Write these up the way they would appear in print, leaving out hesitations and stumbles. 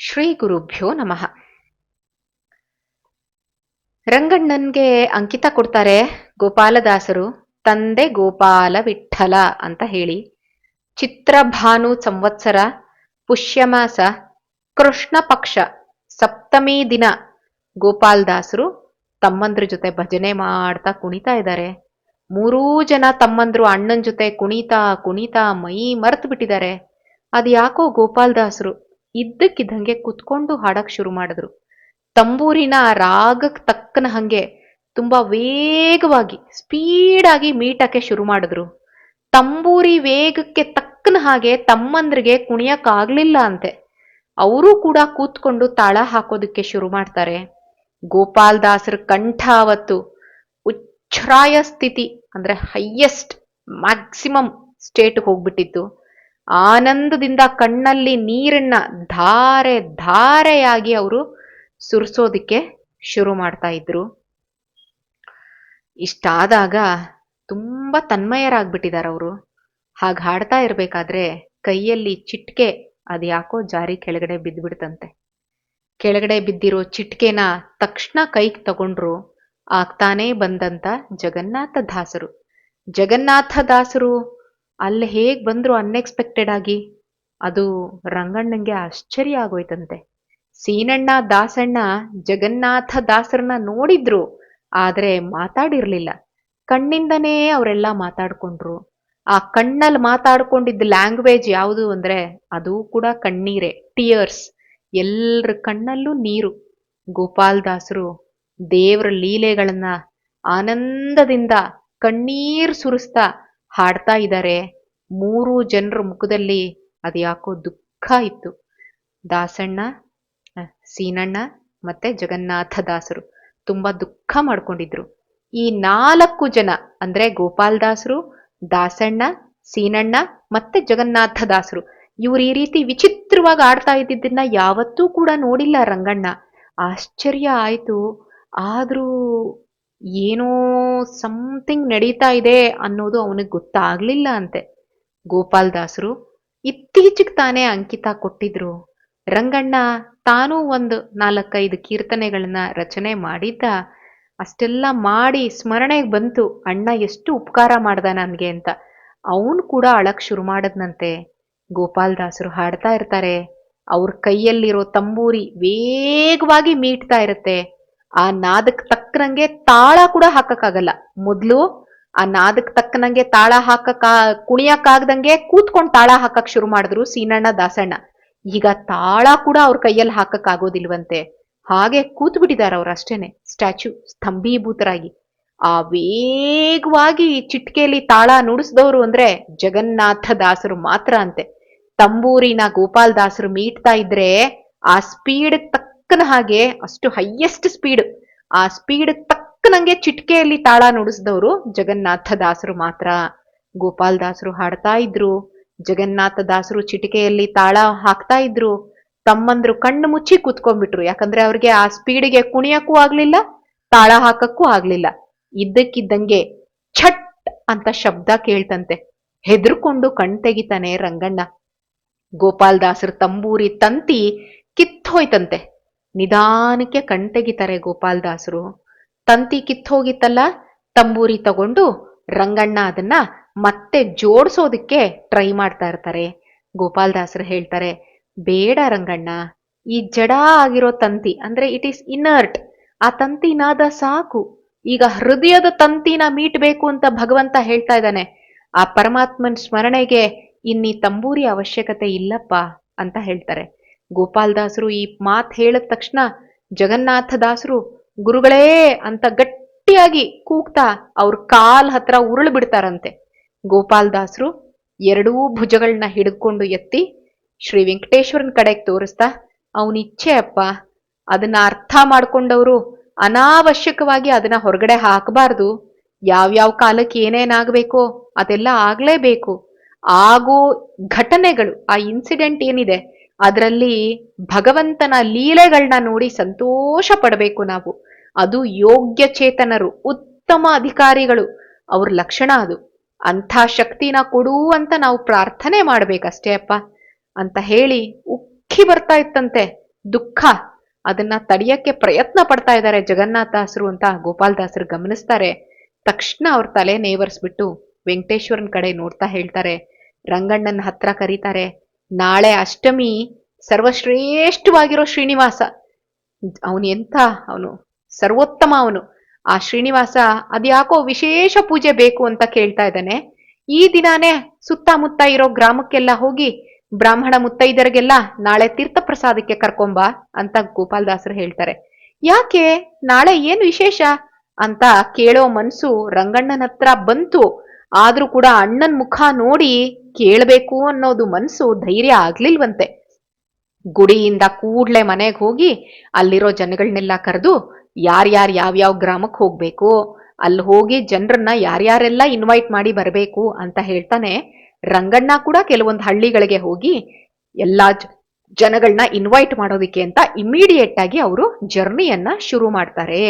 ಶ್ರೀ ಗುರುಭ್ಯೋ ನಮಃ. ರಂಗಣ್ಣನ್ಗೆ ಅಂಕಿತ ಕೊಡ್ತಾರೆ ಗೋಪಾಲದಾಸರು. ತಂದೆ ಗೋಪಾಲ ವಿಠ್ಠಲ ಅಂತ ಹೇಳಿ. ಚಿತ್ರಭಾನು ಸಂವತ್ಸರ, ಪುಷ್ಯಮಾಸ, ಕೃಷ್ಣ ಪಕ್ಷ, ಸಪ್ತಮಿ ದಿನ ಗೋಪಾಲದಾಸರು ತಮ್ಮಂದ್ರ ಜೊತೆ ಭಜನೆ ಮಾಡ್ತಾ ಕುಣಿತಾ ಇದ್ದಾರೆ. ಮೂರೂ ಜನ ತಮ್ಮಂದ್ರು ಅಣ್ಣನ ಜೊತೆ ಕುಣಿತಾ ಕುಣಿತಾ ಮೈ ಮರ್ತು ಬಿಟ್ಟಿದ್ದಾರೆ. ಅದು ಯಾಕೋ ಗೋಪಾಲದಾಸರು ಇದ್ದಕ್ಕಿದ್ದಂಗೆ ಕುತ್ಕೊಂಡು ಹಾಡಕ್ ಶುರು ಮಾಡಿದ್ರು. ತಂಬೂರಿನ ರಾಗಕ್ಕೆ ತಕ್ಕನ ಹಂಗೆ ತುಂಬಾ ವೇಗವಾಗಿ ಸ್ಪೀಡಾಗಿ ಮೀಟಕ್ಕೆ ಶುರು ಮಾಡಿದ್ರು. ತಂಬೂರಿ ವೇಗಕ್ಕೆ ತಕ್ಕನ ಹಾಗೆ ತಮ್ಮಂದ್ರಿಗೆ ಕುಣಿಯಕ್ಕಾಗ್ಲಿಲ್ಲ ಅಂತೆ. ಅವರೂ ಕೂಡ ಕೂತ್ಕೊಂಡು ತಾಳ ಹಾಕೋದಕ್ಕೆ ಶುರು ಮಾಡ್ತಾರೆ. ಗೋಪಾಲದಾಸರ ಕಂಠ ಅವತ್ತು ಉಚ್ಛ್ರಾಯ ಸ್ಥಿತಿ ಅಂದ್ರೆ ಹೈಯೆಸ್ಟ್ ಮ್ಯಾಕ್ಸಿಮಮ್ ಸ್ಟೇಟ್ ಹೋಗ್ಬಿಟ್ಟಿತ್ತು. ಆನಂದದಿಂದ ಕಣ್ಣಲ್ಲಿ ನೀರನ್ನ ಧಾರೆ ಧಾರೆಯಾಗಿ ಅವರು ಸುರಿಸೋದಿಕ್ಕೆ ಶುರು ಮಾಡ್ತಾ ಇದ್ರು. ಇಷ್ಟಾದಾಗ ತುಂಬಾ ತನ್ಮಯರಾಗ್ಬಿಟ್ಟಿದಾರ ಅವರು. ಹಾಗೆ ಹಾಡ್ತಾ ಇರ್ಬೇಕಾದ್ರೆ ಕೈಯಲ್ಲಿ ಚಿಟ್ಕೆ ಅದ್ಯಾಕೋ ಜಾರಿ ಕೆಳಗಡೆ ಬಿದ್ದ್ಬಿಡ್ತಂತೆ. ಕೆಳಗಡೆ ಬಿದ್ದಿರೋ ಚಿಟ್ಕೆನ ತಕ್ಷಣ ಕೈಗೆ ತಗೊಂಡ್ರು. ಆಗ್ತಾನೇ ಬಂದಂತ ಜಗನ್ನಾಥ ದಾಸರು. ಜಗನ್ನಾಥ ದಾಸರು ಅಲ್ಲಿ ಹೇಗ್ ಬಂದ್ರು ಅನ್ಎಕ್ಸ್ಪೆಕ್ಟೆಡ್ ಆಗಿ, ಅದು ರಂಗಣ್ಣಂಗೆ ಆಶ್ಚರ್ಯ ಆಗೋಯ್ತಂತೆ. ಸೀನಣ್ಣ ದಾಸಣ್ಣ ಜಗನ್ನಾಥ ದಾಸರನ್ನ ನೋಡಿದ್ರು, ಆದ್ರೆ ಮಾತಾಡಿರ್ಲಿಲ್ಲ. ಕಣ್ಣಿಂದನೇ ಅವರೆಲ್ಲ ಮಾತಾಡ್ಕೊಂಡ್ರು. ಆ ಕಣ್ಣಲ್ಲಿ ಮಾತಾಡ್ಕೊಂಡಿದ್ದ ಲ್ಯಾಂಗ್ವೇಜ್ ಯಾವುದು ಅಂದ್ರೆ ಅದು ಕೂಡ ಕಣ್ಣೀರೇ, ಟಿಯರ್ಸ್. ಎಲ್ರ ಕಣ್ಣಲ್ಲೂ ನೀರು. ಗೋಪಾಲದಾಸರು ದೇವರ ಲೀಲೆಗಳನ್ನ ಆನಂದದಿಂದ ಕಣ್ಣೀರ್ ಸುರಿಸ್ತಾ ಹಾಡ್ತಾ ಇದ್ದಾರೆ. ಮೂರು ಜನರ ಮುಖದಲ್ಲಿ ಅದ್ಯಾಕೋ ದುಃಖ ಇತ್ತು. ದಾಸಣ್ಣ, ಸೀನಣ್ಣ ಮತ್ತೆ ಜಗನ್ನಾಥ ದಾಸರು ತುಂಬಾ ದುಃಖ ಮಾಡ್ಕೊಂಡಿದ್ರು. ಈ 4 ಜನ ಅಂದ್ರೆ ಗೋಪಾಲದಾಸರು, ದಾಸಣ್ಣ, ಸೀನಣ್ಣ ಮತ್ತೆ ಜಗನ್ನಾಥ ದಾಸರು ಇವ್ರು ಈ ರೀತಿ ವಿಚಿತ್ರವಾಗಿ ಆಡ್ತಾ ಇದ್ದಿದ್ದನ್ನ ಯಾವತ್ತೂ ಕೂಡ ನೋಡಿಲ್ಲ ರಂಗಣ್ಣ. ಆಶ್ಚರ್ಯ ಆಯ್ತು. ಆದ್ರೂ ಏನೋ ಸಮಥಿಂಗ್ ನಡೀತಾ ಇದೆ ಅನ್ನೋದು ಅವನಿಗೆ ಗೊತ್ತಾಗ್ಲಿಲ್ಲ ಅಂತೆ. ಗೋಪಾಲದಾಸರು ಇತ್ತೀಚೆಗೆ ತಾನೇ ಅಂಕಿತ ಕೊಟ್ಟಿದ್ರು. ರಂಗಣ್ಣ ತಾನೂ ಒಂದು 4-5 ಕೀರ್ತನೆಗಳನ್ನ ರಚನೆ ಮಾಡಿದ್ದ. ಅಷ್ಟೆಲ್ಲ ಮಾಡಿ ಸ್ಮರಣೆಗೆ ಬಂತು ಅಣ್ಣ ಎಷ್ಟು ಉಪಕಾರ ಮಾಡ್ದ ನನ್ಗೆ ಅಂತ. ಅವನು ಕೂಡ ಅಳಕ್ ಶುರು ಮಾಡದ್ನಂತೆ. ಗೋಪಾಲದಾಸರು ಹಾಡ್ತಾ ಇರ್ತಾರೆ. ಅವ್ರ ಕೈಯಲ್ಲಿರೋ ತಂಬೂರಿ ವೇಗವಾಗಿ ಮೀಟ್ತಾ ಇರುತ್ತೆ. ಆ ನಾದಕ್ ತಕ್ಕನಂಗೆ ತಾಳ ಕೂಡ ಹಾಕಕ್ಕಾಗಲ್ಲ. ಮೊದ್ಲು ಆ ನಾದಕ್ ತಕ್ಕನಂಗೆ ತಾಳ ಕುಣಿಯಕ್ಕಾಗ್ದಂಗೆ ಕೂತ್ಕೊಂಡ್ ತಾಳ ಹಾಕಕ್ ಶುರು ಮಾಡಿದ್ರು ಸೀನಣ್ಣ ದಾಸಣ್ಣ. ಈಗ ತಾಳ ಕೂಡ ಅವ್ರ ಕೈಯಲ್ಲಿ ಹಾಕಕ್ ಆಗೋದಿಲ್ವಂತೆ. ಹಾಗೆ ಕೂತ್ ಬಿಟ್ಟಿದಾರ ಅವ್ರು ಅಷ್ಟೇನೆ, ಸ್ಟ್ಯಾಚ್ಯೂ, ಸ್ತಂಭೀಭೂತರಾಗಿ. ಆ ವೇಗವಾಗಿ ಚಿಟ್ಕೆಯಲ್ಲಿ ತಾಳ ನುಡಿಸಿದವರು ಅಂದ್ರೆ ಜಗನ್ನಾಥ ದಾಸರು ಮಾತ್ರ ಅಂತೆ. ತಂಬೂರಿನ ಗೋಪಾಲದಾಸರು ಮೀಟ್ತಾ ಇದ್ರೆ ಆ ಸ್ಪೀಡ್ ತಕ್ಕನ ಹಾಗೆ, ಅಷ್ಟು ಹೈಯೆಸ್ಟ್ ಸ್ಪೀಡ್, ಆ ಸ್ಪೀಡ್ ತಕ್ಕನಂಗೆ ಚಿಟ್ಕೆಯಲ್ಲಿ ತಾಳ ನುಡಿಸಿದವರು ಜಗನ್ನಾಥ ದಾಸರು ಮಾತ್ರ. ಗೋಪಾಲದಾಸರು ಹಾಡ್ತಾ ಇದ್ರು, ಜಗನ್ನಾಥ ದಾಸರು ಚಿಟಿಕೆಯಲ್ಲಿ ತಾಳ ಹಾಕ್ತಾ ಇದ್ರು. ತಮ್ಮಂದ್ರು ಕಣ್ಣು ಮುಚ್ಚಿ ಕೂತ್ಕೊಂಡ್ಬಿಟ್ರು. ಯಾಕಂದ್ರೆ ಅವ್ರಿಗೆ ಆ ಸ್ಪೀಡಿಗೆ ಕುಣಿಯಕ್ಕೂ ಆಗ್ಲಿಲ್ಲ, ತಾಳ ಹಾಕಕ್ಕೂ ಆಗ್ಲಿಲ್ಲ. ಇದ್ದಕ್ಕಿದ್ದಂಗೆ ಛಟ್ ಅಂತ ಶಬ್ದ ಕೇಳ್ತಂತೆ. ಹೆದರ್ಕೊಂಡು ಕಣ್ ತೆಗಿತಾನೆ ರಂಗಣ್ಣ. ಗೋಪಾಲದಾಸರ ತಂಬೂರಿ ತಂತಿ ಕಿತ್ತೋಯ್ತಂತೆ. ನಿಧಾನಕ್ಕೆ ಕಣ್ ತೆಗಿತಾರೆ ಗೋಪಾಲದಾಸರು. ತಂತಿ ಕಿತ್ತೋಗಿತ್ತಲ್ಲ, ತಂಬೂರಿ ತಗೊಂಡು ರಂಗಣ್ಣ ಅದನ್ನ ಮತ್ತೆ ಜೋಡ್ಸೋದಿಕ್ಕೆ ಟ್ರೈ ಮಾಡ್ತಾ ಇರ್ತಾರೆ. ಗೋಪಾಲದಾಸರು ಹೇಳ್ತಾರೆ, ಬೇಡ ರಂಗಣ್ಣ, ಈ ಜಡ ಆಗಿರೋ ತಂತಿ ಅಂದ್ರೆ ಇಟ್ ಈಸ್ ಇನರ್ಟ್, ಆ ತಂತಿನಾದ ಸಾಕು. ಈಗ ಹೃದಯದ ತಂತಿನ ಮೀಟ್ಬೇಕು ಅಂತ ಭಗವಂತ ಹೇಳ್ತಾ ಇದ್ದಾನೆ. ಆ ಪರಮಾತ್ಮನ್ ಸ್ಮರಣೆಗೆ ಇನ್ನೀ ತಂಬೂರಿ ಅವಶ್ಯಕತೆ ಇಲ್ಲಪ್ಪ ಅಂತ ಹೇಳ್ತಾರೆ. ಗೋಪಾಲದಾಸರು ಈ ಮಾತ್ ಹೇಳಿದ ತಕ್ಷಣ ಜಗನ್ನಾಥ ದಾಸರು ಗುರುಗಳೇ ಅಂತ ಗಟ್ಟಿಯಾಗಿ ಕೂಗ್ತಾ ಅವ್ರ ಕಾಲ್ ಹತ್ರ ಉರುಳು ಬಿಡ್ತಾರಂತೆ. ಗೋಪಾಲದಾಸರು ಎರಡೂ ಭುಜಗಳನ್ನ ಹಿಡ್ಕೊಂಡು ಎತ್ತಿ ಶ್ರೀ ವೆಂಕಟೇಶ್ವರನ್ ಕಡೆಗೆ ತೋರಿಸ್ತಾ, ಅವನಿಚ್ಛೆ ಅಪ್ಪ, ಅದನ್ನ ಅರ್ಥ ಮಾಡ್ಕೊಂಡವರು ಅನಾವಶ್ಯಕವಾಗಿ ಅದನ್ನ ಹೊರಗಡೆ ಹಾಕಬಾರ್ದು. ಯಾವ್ಯಾವ ಕಾಲಕ್ಕೆ ಏನೇನಾಗಬೇಕೋ ಅದೆಲ್ಲ ಆಗ್ಲೇಬೇಕು. ಆಗೋ ಘಟನೆಗಳು, ಆ ಇನ್ಸಿಡೆಂಟ್ ಏನಿದೆ ಅದರಲ್ಲಿ ಭಗವಂತನ ಲೀಲೆಗಳನ್ನ ನೋಡಿ ಸಂತೋಷ ಪಡಬೇಕು ನಾವು. ಅದು ಯೋಗ್ಯ ಚೇತನರು, ಉತ್ತಮ ಅಧಿಕಾರಿಗಳು, ಅವ್ರ ಲಕ್ಷಣ ಅದು. ಅಂಥ ಶಕ್ತಿನ ಕೊಡು ಅಂತ ನಾವು ಪ್ರಾರ್ಥನೆ ಮಾಡ್ಬೇಕಷ್ಟೇ ಅಪ್ಪ ಅಂತ ಹೇಳಿ ಉಕ್ಕಿ ಬರ್ತಾ ಇತ್ತಂತೆ ದುಃಖ, ಅದನ್ನ ತಡೆಯಕ್ಕೆ ಪ್ರಯತ್ನ ಪಡ್ತಾ ಇದ್ದಾರೆ ಜಗನ್ನಾಥದಾಸರು ಅಂತ ಗೋಪಾಲದಾಸರು ಗಮನಿಸ್ತಾರೆ. ತಕ್ಷಣ ಅವ್ರ ತಲೆ ನೇವರ್ಸ್ಬಿಟ್ಟು ವೆಂಕಟೇಶ್ವರನ್ ಕಡೆ ನೋಡ್ತಾ ಹೇಳ್ತಾರೆ, ರಂಗಣ್ಣನ ಹತ್ರ ಕರೀತಾರೆ, ನಾಳೆ ಅಷ್ಟಮಿ, ಸರ್ವಶ್ರೇಷ್ಠವಾಗಿರೋ ಶ್ರೀನಿವಾಸ, ಅವನು ಎಂಥ, ಅವನು ಸರ್ವೋತ್ತಮ, ಅವನು ಆ ಶ್ರೀನಿವಾಸ ಅದ್ಯಾಕೋ ವಿಶೇಷ ಪೂಜೆ ಬೇಕು ಅಂತ ಕೇಳ್ತಾ ಇದ್ದಾನೆ. ಈ ದಿನಾನೇ ಸುತ್ತಮುತ್ತ ಇರೋ ಗ್ರಾಮಕ್ಕೆಲ್ಲ ಹೋಗಿ ಬ್ರಾಹ್ಮಣ ಮುತ್ತೈದರಿಗೆಲ್ಲ ನಾಳೆ ತೀರ್ಥ ಪ್ರಸಾದಕ್ಕೆ ಕರ್ಕೊಂಬ ಅಂತ ಗೋಪಾಲದಾಸರು ಹೇಳ್ತಾರೆ. ಯಾಕೆ, ನಾಳೆ ಏನು ವಿಶೇಷ ಅಂತ ಕೇಳೋ ಮನ್ಸು ರಂಗಣ್ಣನ ಹತ್ರ ಬಂತು. ಆದ್ರೂ ಕೂಡ ಅಣ್ಣನ್ ಮುಖ ನೋಡಿ ಕೇಳ್ಬೇಕು ಅನ್ನೋದು ಮನ್ಸು ಧೈರ್ಯ ಆಗ್ಲಿಲ್ವಂತೆ. ಗುಡಿಯಿಂದ ಕೂಡ್ಲೆ ಮನೆಗೆ ಹೋಗಿ ಅಲ್ಲಿರೋ ಜನಗಳನ್ನೆಲ್ಲ ಕರೆದು ಯಾರ್ಯಾರು ಯಾವ್ಯಾವ ಗ್ರಾಮಕ್ಕೆ ಹೋಗ್ಬೇಕು, ಅಲ್ಲಿ ಹೋಗಿ ಜನರನ್ನ ಯಾರ್ಯಾರೆಲ್ಲ ಇನ್ವೈಟ್ ಮಾಡಿ ಬರಬೇಕು ಅಂತ ಹೇಳ್ತಾನೆ. ರಂಗಣ್ಣ ಕೂಡ ಕೆಲವೊಂದು ಹಳ್ಳಿಗಳಿಗೆ ಹೋಗಿ ಎಲ್ಲಾ ಜನಗಳನ್ನ ಇನ್ವೈಟ್ ಮಾಡೋದಿಕ್ಕೆ ಅಂತ ಇಮಿಡಿಯೇಟ್ ಆಗಿ ಅವರು ಜರ್ನಿಯನ್ನ ಶುರು ಮಾಡ್ತಾರೆ.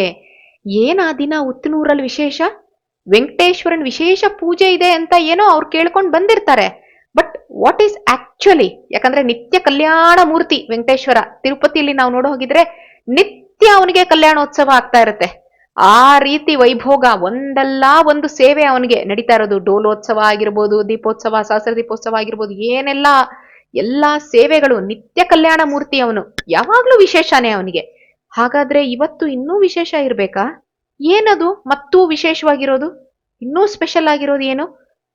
ಏನ್ ಆ ದಿನ ಉತ್ತನೂರಲ್ಲಿ ವಿಶೇಷ? ವೆಂಕಟೇಶ್ವರನ್ ವಿಶೇಷ ಪೂಜೆ ಇದೆ ಅಂತ ಏನೋ ಅವ್ರು ಕೇಳ್ಕೊಂಡು ಬಂದಿರ್ತಾರೆ. ಬಟ್ ವಾಟ್ ಈಸ್ ಆಕ್ಚುಲಿ, ಯಾಕಂದ್ರೆ ನಿತ್ಯ ಕಲ್ಯಾಣ ಮೂರ್ತಿ ವೆಂಕಟೇಶ್ವರ. ತಿರುಪತಿಯಲ್ಲಿ ನಾವು ನೋಡೋ ಹೋಗಿದ್ರೆ ನಿತ್ಯ ಅವನಿಗೆ ಕಲ್ಯಾಣೋತ್ಸವ ಆಗ್ತಾ ಇರುತ್ತೆ. ಆ ರೀತಿ ವೈಭೋಗ, ಒಂದಲ್ಲ ಒಂದು ಸೇವೆ ಅವನಿಗೆ ನಡೀತಾ ಇರೋದು. ಡೋಲೋತ್ಸವ ಆಗಿರ್ಬೋದು, ದೀಪೋತ್ಸವ, ಸಹಸ್ರ ದೀಪೋತ್ಸವ ಆಗಿರ್ಬೋದು, ಏನೆಲ್ಲ ಎಲ್ಲಾ ಸೇವೆಗಳು, ನಿತ್ಯ ಕಲ್ಯಾಣ ಮೂರ್ತಿ ಅವನು. ಯಾವಾಗ್ಲೂ ವಿಶೇಷನೇ ಅವನಿಗೆ. ಹಾಗಾದ್ರೆ ಇವತ್ತು ಇನ್ನೂ ವಿಶೇಷ ಇರ್ಬೇಕಾ? ಏನದು ಮತ್ತೂ ವಿಶೇಷವಾಗಿರೋದು, ಇನ್ನೂ ಸ್ಪೆಷಲ್ ಆಗಿರೋದು ಏನು?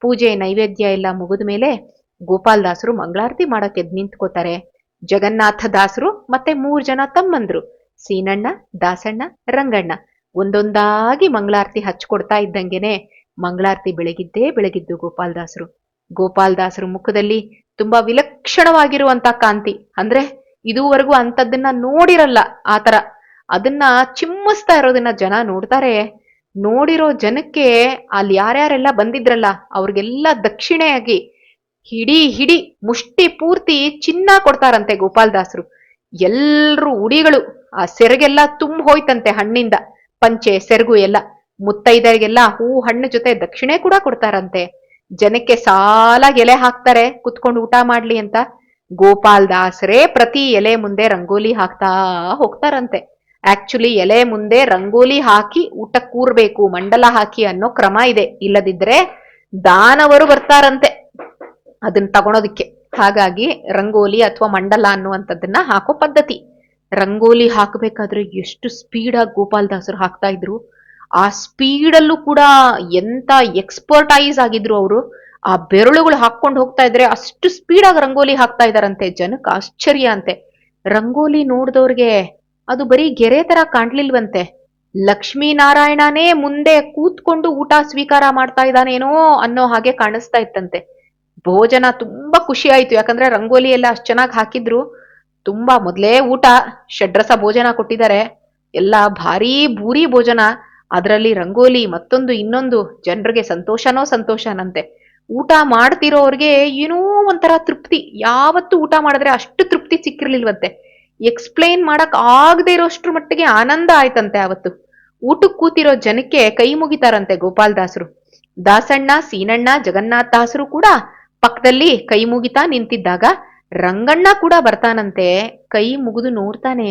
ಪೂಜೆ ನೈವೇದ್ಯ ಎಲ್ಲ ಮುಗಿದ ಮೇಲೆ ಗೋಪಾಲದಾಸರು ಮಂಗಳಾರತಿ ಮಾಡಕ್ಕೆ ನಿಂತ್ಕೋತಾರೆ. ಜಗನ್ನಾಥ ದಾಸರು ಮತ್ತೆ 3 ಜನ ತಮ್ಮಂದ್ರು, ಸೀನಣ್ಣ, ದಾಸಣ್ಣ, ರಂಗಣ್ಣ ಒಂದೊಂದಾಗಿ ಮಂಗಳಾರತಿ ಹಚ್ಕೊಡ್ತಾ ಇದ್ದಂಗೆನೆ ಮಂಗಳಾರತಿ ಬೆಳಗಿದ್ದು ಗೋಪಾಲದಾಸರು. ಗೋಪಾಲದಾಸರು ಮುಖದಲ್ಲಿ ತುಂಬಾ ವಿಲಕ್ಷಣವಾಗಿರುವಂತ ಕಾಂತಿ, ಅಂದ್ರೆ ಇದುವರೆಗೂ ಅಂತದನ್ನ ನೋಡಿರಲ್ಲ ಆತರ. ಅದನ್ನ ಚಿಮ್ಮಿಸ್ತಾ ಇರೋದನ್ನ ಜನ ನೋಡ್ತಾರೆ. ನೋಡಿರೋ ಜನಕ್ಕೆ ಅಲ್ಲಿ ಯಾರ್ಯಾರೆಲ್ಲ ಬಂದಿದ್ರಲ್ಲ ಅವ್ರಿಗೆಲ್ಲ ದಕ್ಷಿಣೆಯಾಗಿ ಹಿಡಿ ಮುಷ್ಟಿ ಪೂರ್ತಿ ಚಿನ್ನ ಕೊಡ್ತಾರಂತೆ ಗೋಪಾಲದಾಸರು. ಎಲ್ರೂ ಉಡಿಗಳು, ಆ ಸೆರಗೆಲ್ಲ ತುಂಬ ಹೋಯ್ತಂತೆ ಹಣ್ಣಿಂದ, ಪಂಚೆ ಸೆರಗು ಎಲ್ಲ. ಮುತ್ತೈದರಿಗೆಲ್ಲ ಹೂ ಹಣ್ಣು ಜೊತೆ ದಕ್ಷಿಣೆ ಕೂಡ ಕೊಡ್ತಾರಂತೆ. ಜನಕ್ಕೆ ಸಾಲಾಗಿ ಎಲೆ ಹಾಕ್ತಾರೆ ಕುತ್ಕೊಂಡು ಊಟ ಮಾಡ್ಲಿ ಅಂತ. ಗೋಪಾಲದಾಸರೇ ಪ್ರತಿ ಎಲೆ ಮುಂದೆ ರಂಗೋಲಿ ಹಾಕ್ತಾ ಹೋಗ್ತಾರಂತೆ. ಆಕ್ಚುಲಿ ಎಲೆ ಮುಂದೆ ರಂಗೋಲಿ ಹಾಕಿ ಊಟ ಕೂರ್ಬೇಕು, ಮಂಡಲ ಹಾಕಿ ಅನ್ನೋ ಕ್ರಮ ಇದೆ. ಇಲ್ಲದಿದ್ರೆ ದಾನವರು ಬರ್ತಾರಂತೆ ಅದನ್ನ ತಗೊಳೋದಿಕ್ಕೆ. ಹಾಗಾಗಿ ರಂಗೋಲಿ ಅಥವಾ ಮಂಡಲ ಅನ್ನುವಂಥದ್ದನ್ನ ಹಾಕೋ ಪದ್ಧತಿ. ರಂಗೋಲಿ ಹಾಕಬೇಕಾದ್ರೆ ಎಷ್ಟು ಸ್ಪೀಡಾಗಿ ಗೋಪಾಲದಾಸರು ಹಾಕ್ತಾ ಇದ್ರು. ಆ ಸ್ಪೀಡಲ್ಲೂ ಕೂಡ ಎಂತ ಎಕ್ಸ್ಪರ್ಟೈಸ್ ಆಗಿದ್ರು ಅವರು. ಆ ಬೆರಳುಗಳು ಹಾಕೊಂಡು ಹೋಗ್ತಾ ಇದ್ರೆ ಅಷ್ಟು ಸ್ಪೀಡಾಗಿ ರಂಗೋಲಿ ಹಾಕ್ತಾ ಇದಾರಂತೆ. ಜನಕ್ಕೆ ಆಶ್ಚರ್ಯ ಅಂತೆ. ರಂಗೋಲಿ ನೋಡ್ದವ್ರಿಗೆ ಅದು ಬರೀ ಗೆರೆ ತರ ಕಾಣ್ಲಿಲ್ವಂತೆ. ಲಕ್ಷ್ಮೀನಾರಾಯಣನೇ ಮುಂದೆ ಕೂತ್ಕೊಂಡು ಊಟ ಸ್ವೀಕಾರ ಮಾಡ್ತಾ ಇದ್ದಾನೇನೋ ಅನ್ನೋ ಹಾಗೆ ಕಾಣಿಸ್ತಾ ಇತ್ತಂತೆ. ಭೋಜನ ತುಂಬಾ ಖುಷಿ ಆಯ್ತು, ಯಾಕಂದ್ರೆ ರಂಗೋಲಿ ಎಲ್ಲ ಅಷ್ಟು ಚೆನ್ನಾಗಿ ಹಾಕಿದ್ರು. ತುಂಬಾ ಮೊದ್ಲೇ ಊಟ ಷಡ್ರಸ ಭೋಜನ ಕೊಟ್ಟಿದ್ದಾರೆ, ಎಲ್ಲ ಭಾರೀ ಭೂರಿ ಭೋಜನ. ಅದರಲ್ಲಿ ರಂಗೋಲಿ ಮತ್ತೊಂದು ಇನ್ನೊಂದು, ಜನರಿಗೆ ಸಂತೋಷನಂತೆ. ಊಟ ಮಾಡ್ತಿರೋರ್ಗೆ ಏನೋ ಒಂಥರ ತೃಪ್ತಿ. ಯಾವತ್ತು ಊಟ ಮಾಡಿದ್ರೆ ಅಷ್ಟು ತೃಪ್ತಿ ಸಿಕ್ಕಿರ್ಲಿಲ್ವಂತೆ. ಎಕ್ಸ್ಪ್ಲೈನ್ ಮಾಡಕ್ ಆಗದೆ ಇರೋಷ್ಟ್ರ ಮಟ್ಟಿಗೆ ಆನಂದ ಆಯ್ತಂತೆ ಅವತ್ತು. ಊಟಕ್ಕೆ ಕೂತಿರೋ ಜನಕ್ಕೆ ಕೈ ಮುಗಿತಾರಂತೆ ಗೋಪಾಲದಾಸರು. ದಾಸಣ್ಣ, ಸೀನಣ್ಣ, ಜಗನ್ನಾಥದಾಸರು ಕೂಡ ಪಕ್ಕದಲ್ಲಿ ಕೈ ಮುಗಿತಾ ನಿಂತಿದ್ದಾಗ ರಂಗಣ್ಣ ಕೂಡ ಬರ್ತಾನಂತೆ. ಕೈ ಮುಗಿದು ನೋಡ್ತಾನೆ,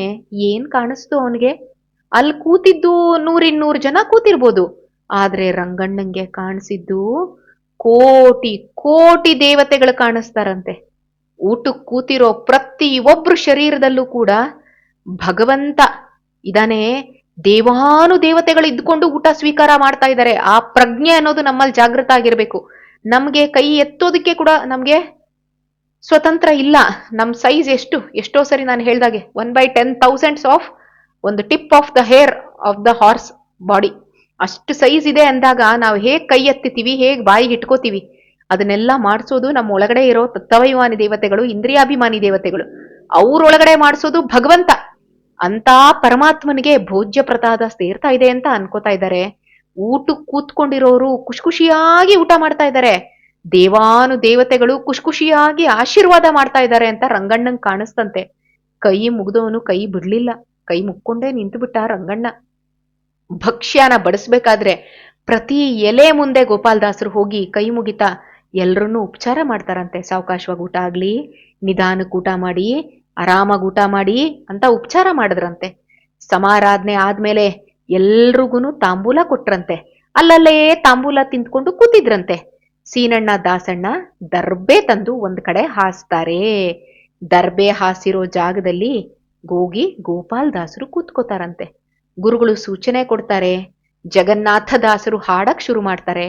ಏನ್ ಕಾಣಿಸ್ತು ಅವನಿಗೆ? ಅಲ್ಲಿ ಕೂತಿದ್ದು 100-200 ಜನ ಕೂತಿರ್ಬೋದು, ಆದ್ರೆ ರಂಗಣ್ಣಂಗೆ ಕಾಣಿಸಿದ್ದು ಕೋಟಿ ಕೋಟಿ ದೇವತೆಗಳು ಕಾಣಿಸ್ತಾರಂತೆ. ಊಟಕ್ಕೆ ಕೂತಿರೋ ಪ್ರತಿ ಒಬ್ರು ಶರೀರದಲ್ಲೂ ಕೂಡ ಭಗವಂತ ಇದಾನೆ. ದೇವಾನು ಇದ್ಕೊಂಡು ಊಟ ಸ್ವೀಕಾರ ಮಾಡ್ತಾ ಇದ್ದಾರೆ. ಆ ಪ್ರಜ್ಞೆ ಅನ್ನೋದು ನಮ್ಮಲ್ಲಿ ಜಾಗೃತ ಆಗಿರ್ಬೇಕು. ನಮ್ಗೆ ಕೈ ಎತ್ತೋದಕ್ಕೆ ಕೂಡ ನಮ್ಗೆ ಸ್ವತಂತ್ರ ಇಲ್ಲ. ನಮ್ ಸೈಜ್ ಎಷ್ಟೋ ಸರಿ ನಾನು ಹೇಳ್ದಾಗೆ 1/10,000 ಆಫ್ ಒಂದು tip of the hair of the horse body, ಅಷ್ಟು ಸೈಜ್ ಇದೆ ಅಂದಾಗ ನಾವು ಹೇಗ್ ಕೈ ಎತ್ತಿತೀವಿ, ಹೇಗ್ ಬಾಯಿಗೆ ಇಟ್ಕೋತೀವಿ, ಅದನ್ನೆಲ್ಲ ಮಾಡಿಸೋದು ನಮ್ಮ ಒಳಗಡೆ ಇರೋ ತತ್ವಾಭಿಮಾನಿ ದೇವತೆಗಳು, ಇಂದ್ರಿಯಾಭಿಮಾನಿ ದೇವತೆಗಳು. ಅವ್ರೊಳಗಡೆ ಮಾಡಿಸೋದು ಭಗವಂತ. ಅಂತ ಪರಮಾತ್ಮನಿಗೆ ಭೋಜ್ಯ ಪ್ರಸಾದ ಸೇರ್ತಾ ಇದೆ ಅಂತ ಅನ್ಕೋತಾ ಇದ್ದಾರೆ. ಊಟಕ್ಕೆ ಕೂತ್ಕೊಂಡಿರೋರು ಖುಷಿಯಾಗಿ ಊಟ ಮಾಡ್ತಾ ಇದ್ದಾರೆ. ದೇವಾನು ದೇವತೆಗಳು ಖುಷಿಯಾಗಿ ಆಶೀರ್ವಾದ ಮಾಡ್ತಾ ಇದ್ದಾರೆ ಅಂತ ರಂಗಣ್ಣಂಗ್ ಕಾಣಿಸ್ತಂತೆ. ಕೈ ಮುಗ್ದವನು ಕೈ ಬಿಡ್ಲಿಲ್ಲ, ಕೈ ಮುಕ್ಕೊಂಡೇ ನಿಂತು ಬಿಟ್ಟ ರಂಗಣ್ಣ. ಭಕ್ಷ್ಯನ ಬಡಿಸ್ಬೇಕಾದ್ರೆ ಪ್ರತಿ ಎಲೆ ಮುಂದೆ ಗೋಪಾಲದಾಸರು ಹೋಗಿ ಕೈ ಮುಗಿತಾ ಎಲ್ರನ್ನೂ ಉಪಚಾರ ಮಾಡ್ತಾರಂತೆ. ಸಾವಕಾಶವಾಗಿ ಊಟ ಆಗ್ಲಿ, ನಿಧಾನಕ್ಕೆ ಊಟ ಮಾಡಿ, ಆರಾಮಾಗಿ ಊಟ ಮಾಡಿ ಅಂತ ಉಪಚಾರ ಮಾಡಿದ್ರಂತೆ. ಸಮಾರಾಧನೆ ಆದ್ಮೇಲೆ ಎಲ್ರಿಗೂನು ತಾಂಬೂಲ ಕೊಟ್ರಂತೆ. ಅಲ್ಲಲ್ಲೇ ತಾಂಬೂಲ ತಿಂದ್ಕೊಂಡು ಕೂತಿದ್ರಂತೆ. ಸೀನಣ್ಣ ದಾಸಣ್ಣ ದರ್ಬೆ ತಂದು ಒಂದ್ ಕಡೆ ಹಾಸ್ತಾರೆ. ದರ್ಬೆ ಹಾಸಿರೋ ಜಾಗದಲ್ಲಿ ಗೋಗಿ ಗೋಪಾಲ್ ದಾಸರು ಕೂತ್ಕೋತಾರಂತೆ. ಗುರುಗಳು ಸೂಚನೆ ಕೊಡ್ತಾರೆ. ಜಗನ್ನಾಥ ದಾಸರು ಹಾಡಕ್ ಶುರು ಮಾಡ್ತಾರೆ.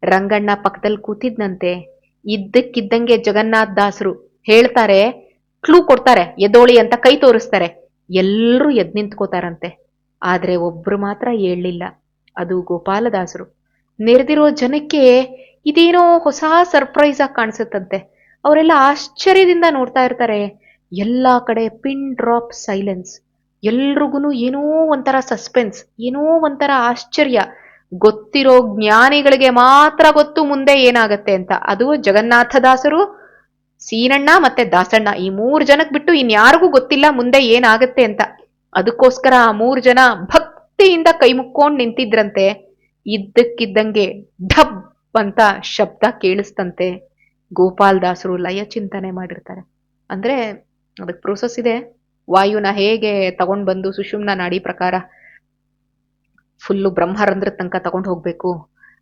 ರಂಗಣ್ಣ ಪಕ್ಕದಲ್ಲಿ ಕೂತಿದ್ನಂತೆ. ಇದ್ದಕ್ಕಿದ್ದಂಗೆ ಜಗನ್ನಾಥ ದಾಸರು ಹೇಳ್ತಾರೆ, ಕ್ಲೂ ಕೊಡ್ತಾರೆ, ಎದ್ದೋಳಿ ಅಂತ ಕೈ ತೋರಿಸ್ತಾರೆ. ಎಲ್ರೂ ಎದ್ ನಿಂತ್ಕೋತಾರಂತೆ. ಆದ್ರೆ ಒಬ್ರು ಮಾತ್ರ ಏಳ್ಲಿಲ್ಲ. ಅದು ಗೋಪಾಲದಾಸರು. ನೆರೆದಿರೋ ಜನಕ್ಕೆ ಇದೇನೋ ಹೊಸ ಸರ್ಪ್ರೈಸ್ ಆಗಿ ಕಾಣಿಸುತ್ತಂತೆ. ಅವರೆಲ್ಲ ಆಶ್ಚರ್ಯದಿಂದ ನೋಡ್ತಾ ಇರ್ತಾರೆ. ಎಲ್ಲಾ ಕಡೆ ಪಿನ್ ಡ್ರಾಪ್ ಸೈಲೆನ್ಸ್. ಎಲ್ರಿಗೂ ಏನೋ ಒಂಥರ ಸಸ್ಪೆನ್ಸ್, ಏನೋ ಒಂಥರ ಆಶ್ಚರ್ಯ. ಗೊತ್ತಿರೋ ಜ್ಞಾನಿಗಳಿಗೆ ಮಾತ್ರ ಗೊತ್ತು ಮುಂದೆ ಏನಾಗತ್ತೆ ಅಂತ. ಅದು ಜಗನ್ನಾಥದಾಸರು, ಸೀನಣ್ಣ ಮತ್ತೆ ದಾಸಣ್ಣ, ಈ 3 ಜನಕ್ ಬಿಟ್ಟು ಇನ್ಯಾರಿಗೂ ಗೊತ್ತಿಲ್ಲ ಮುಂದೆ ಏನಾಗತ್ತೆ ಅಂತ. ಅದಕ್ಕೋಸ್ಕರ ಆ 3 ಜನ ಭಕ್ತಿಯಿಂದ ಕೈ ಮುಕ್ಕೊಂಡ್ ನಿಂತಿದ್ರಂತೆ. ಇದ್ದಕ್ಕಿದ್ದಂಗೆ ಢಬ್ ಅಂತ ಶಬ್ದ ಕೇಳಿಸ್ತಂತೆ. ಗೋಪಾಲ್ ದಾಸರು ಲಯ ಚಿಂತನೆ ಮಾಡಿರ್ತಾರೆ. ಅಂದ್ರೆ ಅದಕ್ಕೆ ಪ್ರೋಸೆಸ್ ಇದೆ. ವಾಯುನ ಹೇಗೆ ತಗೊಂಡ್ ಬಂದು ಸುಷುಮ್ನ ನಾಡಿ ಪ್ರಕಾರ ಫುಲ್ಲು ಬ್ರಹ್ಮರಂಧ್ರ ತನಕ ತಗೊಂಡು ಹೋಗ್ಬೇಕು,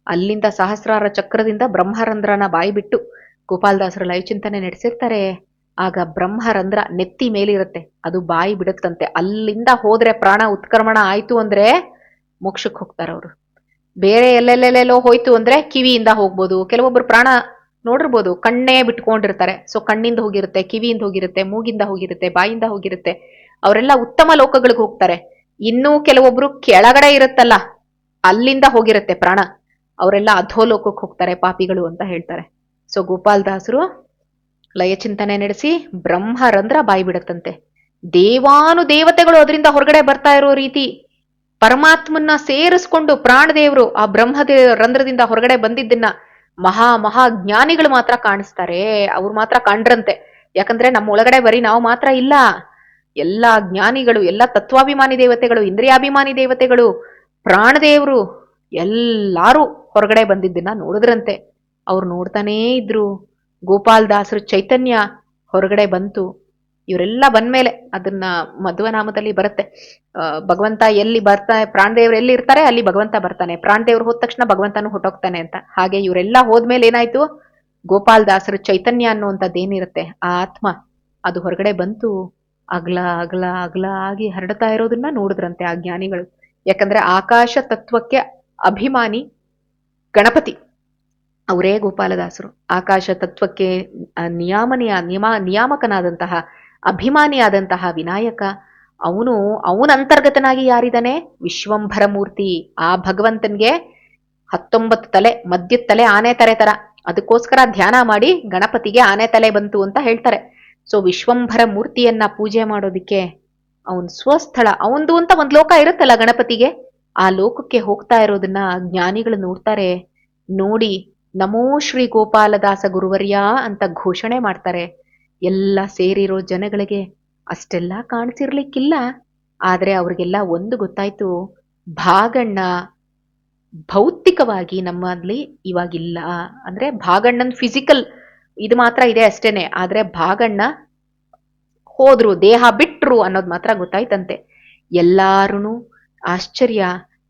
ಅಲ್ಲಿಂದ ಸಹಸ್ರಾರ ಚಕ್ರದಿಂದ ಬ್ರಹ್ಮರಂಧ್ರನ ಬಾಯಿ ಬಿಟ್ಟು ಗೋಪಾಲದಾಸರು ಲಯ ಚಿಂತನೆ ನಡೆಸಿರ್ತಾರೆ. ಆಗ ಬ್ರಹ್ಮರಂಧ್ರ ನೆತ್ತಿ ಮೇಲಿರುತ್ತೆ, ಅದು ಬಾಯಿ ಬಿಡುತ್ತಂತೆ. ಅಲ್ಲಿಂದ ಹೋದ್ರೆ ಪ್ರಾಣ ಉತ್ಕ್ರಮಣ ಆಯ್ತು ಅಂದ್ರೆ ಮೋಕ್ಷಕ್ಕೆ ಹೋಗ್ತಾರೆ ಅವರು. ಬೇರೆ ಎಲ್ಲೆಲ್ಲೆಲ್ಲೆಲ್ಲೋ ಹೋಯ್ತು ಅಂದ್ರೆ ಕಿವಿಯಿಂದ ಹೋಗ್ಬೋದು. ಕೆಲವೊಬ್ರು ಪ್ರಾಣ ನೋಡಿರ್ಬೋದು, ಕಣ್ಣೇ ಬಿಟ್ಕೊಂಡಿರ್ತಾರೆ. ಸೊ ಕಣ್ಣಿಂದ ಹೋಗಿರುತ್ತೆ, ಕಿವಿಯಿಂದ ಹೋಗಿರುತ್ತೆ, ಮೂಗಿಂದ ಹೋಗಿರುತ್ತೆ, ಬಾಯಿಂದ ಹೋಗಿರುತ್ತೆ. ಅವರೆಲ್ಲ ಉತ್ತಮ ಲೋಕಗಳಿಗೆ ಹೋಗ್ತಾರೆ. ಇನ್ನೂ ಕೆಲವೊಬ್ರು ಕೆಳಗಡೆ ಇರುತ್ತಲ್ಲ, ಅಲ್ಲಿಂದ ಹೋಗಿರುತ್ತೆ ಪ್ರಾಣ, ಅವರೆಲ್ಲ ಅಧೋಲೋಕಕ್ಕೆ ಹೋಗ್ತಾರೆ, ಪಾಪಿಗಳು ಅಂತ ಹೇಳ್ತಾರೆ. ಸೊ ಗೋಪಾಲ್ ದಾಸರು ಲಯ ಚಿಂತನೆ ನಡೆಸಿ ಬ್ರಹ್ಮರಂಧ್ರ ಬಾಯಿ ಬಿಡತ್ತಂತೆ. ದೇವಾನು ದೇವತೆಗಳು ಅದರಿಂದ ಹೊರಗಡೆ ಬರ್ತಾ ಇರೋ ರೀತಿ ಪರಮಾತ್ಮನ್ನ ಸೇರಿಸ್ಕೊಂಡು ಪ್ರಾಣದೇವರು ಆ ರಂಧ್ರದಿಂದ ಹೊರಗಡೆ ಬಂದಿದ್ದನ್ನ ಮಹಾ ಜ್ಞಾನಿಗಳು ಮಾತ್ರ ಕಾಣಿಸ್ತಾರೆ. ಅವ್ರು ಮಾತ್ರ ಕಾಣ್ರಂತೆ. ಯಾಕಂದ್ರೆ ನಮ್ಮ ಒಳಗಡೆ ಬರೀ ನಾವು ಮಾತ್ರ ಇಲ್ಲ, ಎಲ್ಲಾ ಜ್ಞಾನಿಗಳು, ಎಲ್ಲ ತತ್ವಾಭಿಮಾನಿ ದೇವತೆಗಳು, ಇಂದ್ರಿಯಾಭಿಮಾನಿ ದೇವತೆಗಳು, ಪ್ರಾಣದೇವರು ಎಲ್ಲಾರು ಹೊರಗಡೆ ಬಂದಿದ್ದನ್ನ ನೋಡಿದ್ರಂತೆ. ಅವ್ರು ನೋಡ್ತಾನೇ ಇದ್ರು. ಗೋಪಾಲ್ ದಾಸರು ಚೈತನ್ಯ ಹೊರಗಡೆ ಬಂತು. ಇವರೆಲ್ಲ ಬಂದ್ಮೇಲೆ ಅದನ್ನ ಮಧ್ವನಾಮದಲ್ಲಿ ಬರುತ್ತೆ, ಭಗವಂತ ಎಲ್ಲಿ ಬರ್ತಾನೆ, ಪ್ರಾಣದೇವ್ರು ಎಲ್ಲಿ ಇರ್ತಾರೆ ಅಲ್ಲಿ ಭಗವಂತ ಬರ್ತಾನೆ, ಪ್ರಾಣದೇವ್ರು ಹೋದ ತಕ್ಷಣ ಭಗವಂತನು ಹೊಟ್ಟೋಗ್ತಾನೆ ಅಂತ. ಹಾಗೆ ಇವರೆಲ್ಲ ಹೋದ್ಮೇಲೆ ಏನಾಯ್ತು, ಗೋಪಾಲ್ ದಾಸರು ಚೈತನ್ಯ ಅನ್ನುವಂಥದ್ದು ಏನಿರುತ್ತೆ ಆ ಆತ್ಮ, ಅದು ಹೊರಗಡೆ ಬಂತು. ಅಗ್ಲ ಅಗ್ಲ ಅಗ್ಲ ಆಗಿ ಹರಡ್ತಾ ಇರೋದನ್ನ ನೋಡಿದ್ರಂತೆ ಆ ಜ್ಞಾನಿಗಳು. ಯಾಕಂದ್ರೆ ಆಕಾಶ ತತ್ವಕ್ಕೆ ಅಭಿಮಾನಿ ಗಣಪತಿ ಅವರೇ ಗೋಪಾಲದಾಸರು. ಆಕಾಶ ತತ್ವಕ್ಕೆ ನಿಯಾಮಕನಾದಂತಹ ಅಭಿಮಾನಿಯಾದಂತಹ ವಿನಾಯಕ ಅವನ ಅಂತರ್ಗತನಾಗಿ ಯಾರಿದ್ದಾನೆ, ವಿಶ್ವಂಭರ ಮೂರ್ತಿ. ಆ ಭಗವಂತನ್ಗೆ 19 ತಲೆ, ಮಧ್ಯದ ತಲೆ ಆನೆ ತರ. ಅದಕ್ಕೋಸ್ಕರ ಧ್ಯಾನ ಮಾಡಿ ಗಣಪತಿಗೆ ಆನೆ ತಲೆ ಬಂತು ಅಂತ ಹೇಳ್ತಾರೆ. ಸೊ ವಿಶ್ವಂಭರ ಮೂರ್ತಿಯನ್ನ ಪೂಜೆ ಮಾಡೋದಿಕ್ಕೆ ಅವನ್ ಸ್ವಸ್ಥಳ, ಅವಂದು ಅಂತ ಒಂದ್ ಲೋಕ ಇರುತ್ತಲ್ಲ ಗಣಪತಿಗೆ, ಆ ಲೋಕಕ್ಕೆ ಹೋಗ್ತಾ ಇರೋದನ್ನ ಜ್ಞಾನಿಗಳು ನೋಡ್ತಾರೆ. ನೋಡಿ ನಮೋ ಶ್ರೀ ಗೋಪಾಲದಾಸ ಗುರುವರ್ಯ ಅಂತ ಘೋಷಣೆ ಮಾಡ್ತಾರೆ. ಎಲ್ಲ ಸೇರಿರೋ ಜನಗಳಿಗೆ ಅಷ್ಟೆಲ್ಲ ಕಾಣಿಸಿರ್ಲಿಕ್ಕಿಲ್ಲ. ಆದ್ರೆ ಅವ್ರಿಗೆಲ್ಲ ಒಂದು ಗೊತ್ತಾಯ್ತು, ಭಾಗಣ್ಣ ಭೌತಿಕವಾಗಿ ನಮ್ಮಲ್ಲಿ ಇವಾಗಿಲ್ಲ. ಅಂದ್ರೆ ಭಾಗಣ್ಣನ್ ಫಿಸಿಕಲ್ ಇದು ಮಾತ್ರ ಇದೆ ಅಷ್ಟೇನೆ. ಆದ್ರೆ ಭಾಗಣ್ಣ ಹೋದ್ರು, ದೇಹ ಬಿಟ್ರು ಅನ್ನೋದು ಮಾತ್ರ ಗೊತ್ತಾಯ್ತಂತೆ. ಎಲ್ಲಾರು ಆಶ್ಚರ್ಯ.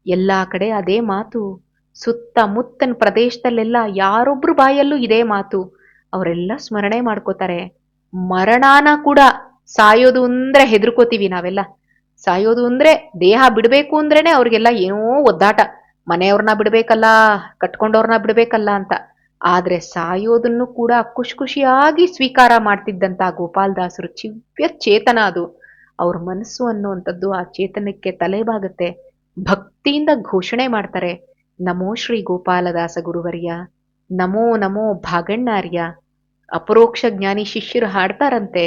ಎಲ್ಲಾ ಕಡೆ ಅದೇ ಮಾತು. ಸುತ್ತಮುತ್ತನ ಪ್ರದೇಶದಲ್ಲೆಲ್ಲ ಯಾರೊಬ್ರು ಬಾಯಲ್ಲೂ ಇದೇ ಮಾತು. ಅವರೆಲ್ಲ ಸ್ಮರಣೆ ಮಾಡ್ಕೋತಾರೆ. ಮರಣಾನ ಕೂಡ, ಸಾಯೋದು ಅಂದ್ರೆ ಹೆದರ್ಕೋತೀವಿ ನಾವೆಲ್ಲ. ಸಾಯೋದು ಅಂದ್ರೆ ದೇಹ ಬಿಡ್ಬೇಕು ಅಂದ್ರೇನೆ ಅವ್ರಿಗೆಲ್ಲ ಏನೋ ಒದ್ದಾಟ, ಮನೆಯವ್ರನ್ನ ಬಿಡ್ಬೇಕಲ್ಲ, ಕಟ್ಕೊಂಡವ್ರನ್ನ ಬಿಡ್ಬೇಕಲ್ಲ ಅಂತ. ಆದ್ರೆ ಸಾಯೋದನ್ನು ಕೂಡ ಖುಷಿಯಾಗಿ ಸ್ವೀಕಾರ ಮಾಡ್ತಿದ್ದಂತ ಗೋಪಾಲದಾಸರು ಚಿವ್ಯ ಚೇತನ ಅದು. ಅವ್ರ ಮನಸ್ಸು ಅನ್ನುವಂಥದ್ದು ಆ ಚೇತನಕ್ಕೆ ತಲೆಬಾಗತ್ತೆ. ಭಕ್ತಿಯಿಂದ ಘೋಷಣೆ ಮಾಡ್ತಾರೆ, ನಮೋ ಶ್ರೀ ಗೋಪಾಲದಾಸ ಗುರುವರ್ಯ, ನಮೋ ನಮೋ ಭಾಗಣ್ಣಾರ್ಯ. ಅಪರೋಕ್ಷ ಜ್ಞಾನಿ ಶಿಷ್ಯರು ಹಾಡ್ತಾರಂತೆ,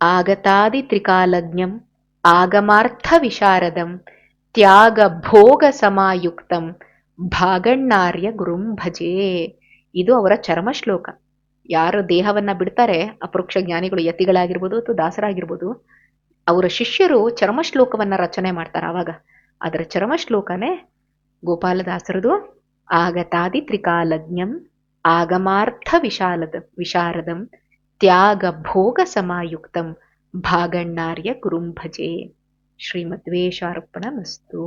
ಆಗತಾದಿ ತ್ರಿಕಾಲಜ್ಞಂ ಆಗಮಾರ್ಥ ವಿಶಾರದಂ ತ್ಯಾಗ ಭೋಗ ಸಮಾಯುಕ್ತಂ ಭಾಗಣ್ಣಾರ್ಯ ಗುರುಂ ಭಜೆ. ಇದು ಅವರ ಚರಮ ಶ್ಲೋಕ. ಯಾರು ದೇಹವನ್ನ ಬಿಡ್ತಾರೆ, ಅಪರೋಕ್ಷ ಜ್ಞಾನಿಗಳು, ಯತಿಗಳಾಗಿರ್ಬೋದು ಅಥವಾ ದಾಸರಾಗಿರ್ಬೋದು, ಅವರ ಶಿಷ್ಯರು ಚರಮ ಶ್ಲೋಕವನ್ನ ರಚನೆ ಮಾಡ್ತಾರೆ. ಆವಾಗ ಅದರ ಚರಮ ಶ್ಲೋಕನೇ ಗೋಪಾಲದಾಸರದು. ಆಗತಾದಿ ತ್ರಿಕಾಲಜ್ಞಂ ಆಗಮಾರ್ಥ ವಿಶಾರದಂ ತ್ಯಾಗ ಭೋಗ ಸಮಾಯುಕ್ತಂ ಭಾಗಣ್ಣಾರ್ಯ ಗುರುಂ ಭಜೆ. ಶ್ರೀಮದ್ವೇಷಾರ್ಪಣಮಸ್ತು.